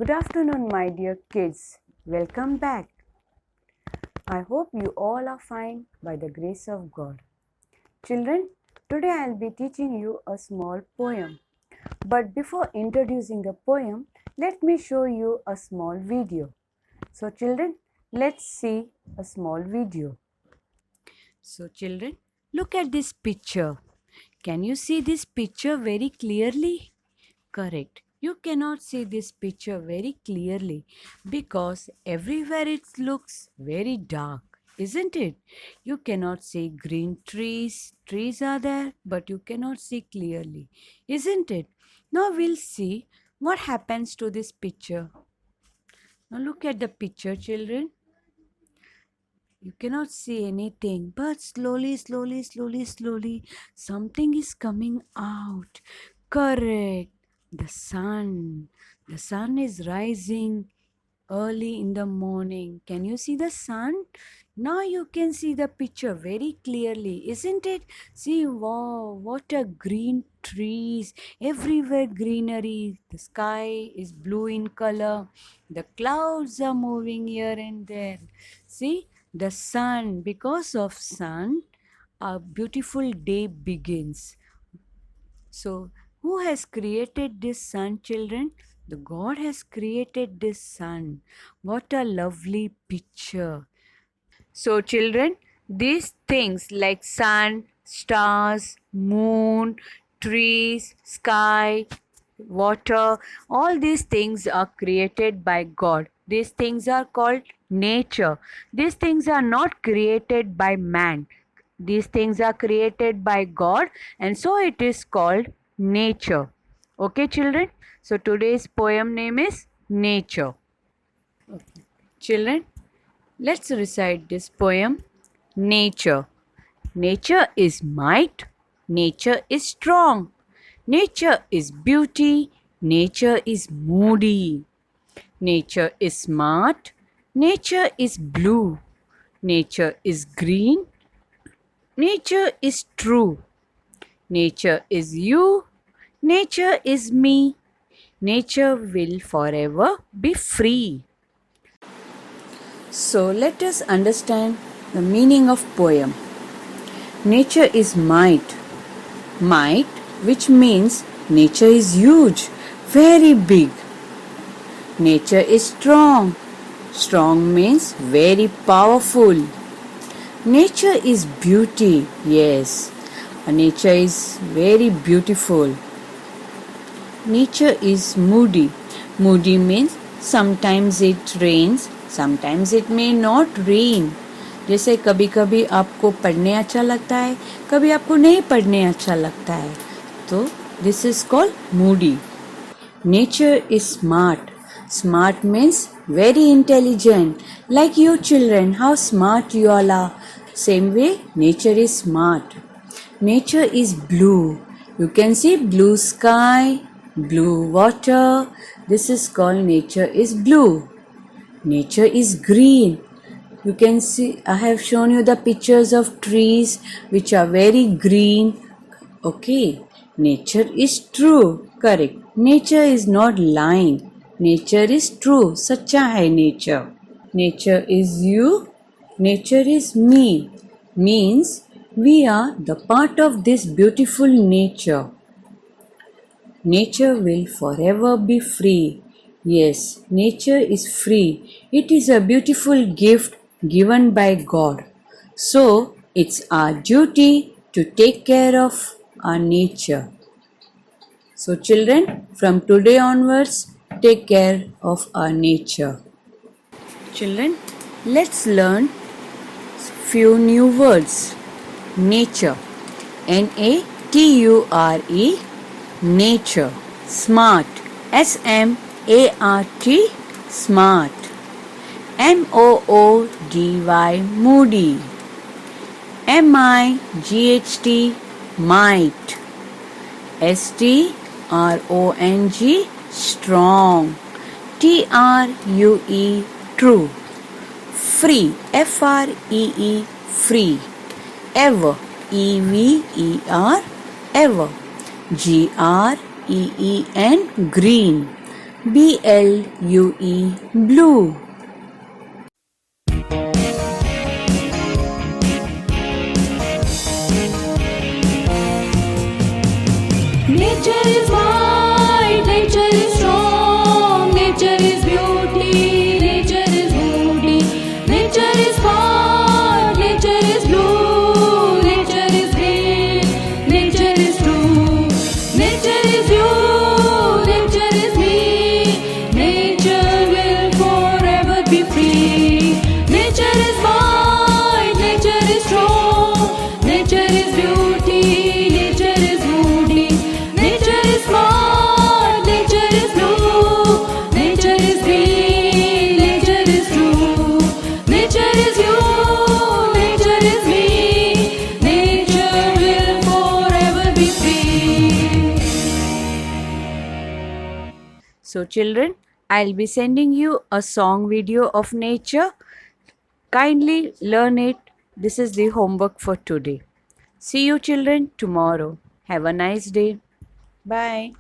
Good afternoon, my dear kids. Welcome back. I hope you all are fine by the grace of God. Children, today I will be teaching you a small poem. But before introducing the poem, let me show you a small video. So, children, let's see a small video. So, children, look at this picture. Can you see this picture very clearly? Correct. You cannot see this picture very clearly because everywhere it looks very dark, isn't it? You cannot see green trees. Trees are there, but you cannot see clearly, isn't it? Now we'll see what happens to this picture. Now look at the picture, children. You cannot see anything, but slowly, something is coming out. Correct. The sun. The sun is rising early in the morning. Can you see the sun? Now you can see the picture very clearly, isn't it? See, wow, what a green trees. Everywhere greenery. The sky is blue in color. The clouds are moving here and there. See, the sun. Because of sun, a beautiful day begins. So, who has created this sun, children? The God has created this sun. What a lovely picture. So, children, these things like sun, stars, moon, trees, sky, water, all these things are created by God. These things are called nature. These things are not created by man. These things are created by God, and so it is called nature. Okay, children? So today's poem name is Nature. Children, let's recite this poem. Nature. Nature is might. Nature is strong. Nature is beauty. Nature is moody. Nature is smart. Nature is blue. Nature is green. Nature is true. Nature is you. Nature is me. Nature will forever be free. So let us understand the meaning of poem. Nature is might. Might, which means nature is huge, very big. Nature is strong. Strong means very powerful. Nature is beauty. Yes, nature is very beautiful. Nature is moody. Moody means sometimes it rains, sometimes it may not rain. जैसे कभी कभी आपको पढ़ने अच्छा लगता है, कभी आपको नहीं पढ़ने अच्छा लगता है. तो this is called moody. Nature is smart. Smart means very intelligent. Like you children, how smart you all are. Same way, nature is smart. Nature is blue. You can see blue sky, blue water. This is called nature is blue. Nature is green. You can see, I have shown you the pictures of trees which are very green. Okay. Nature is true. Correct. Nature is not lying. Nature is true. Sacha hai nature. Nature is you. Nature is me. Means we are the part of this beautiful nature. Nature will forever be free. Yes, nature is free. It is a beautiful gift given by God. So, it's our duty to take care of our nature. So, children, from today onwards, take care of our nature. Children, let's learn few new words. Nature. Nature. Nature. Smart. Smart. Smart. Moody. Moody. Might. Might. Strong. Strong. True. True. Free. Free. Free. Ever. Ever. Green. Green. BLUE, blue. Nature is wide, nature is strong, nature is beauty, nature is moody, nature is far, nature is blue, nature is green, nature is true, nature is you, nature is me, nature will forever be free. Nature is wide, nature is strong, nature is beauty, nature is moody. Nature is smart, nature is blue, nature is green, nature is true, nature is you, nature is me, nature will forever be free. So children, I'll be sending you a song video of nature. Kindly learn it. This is the homework for today. See you children tomorrow. Have a nice day. Bye.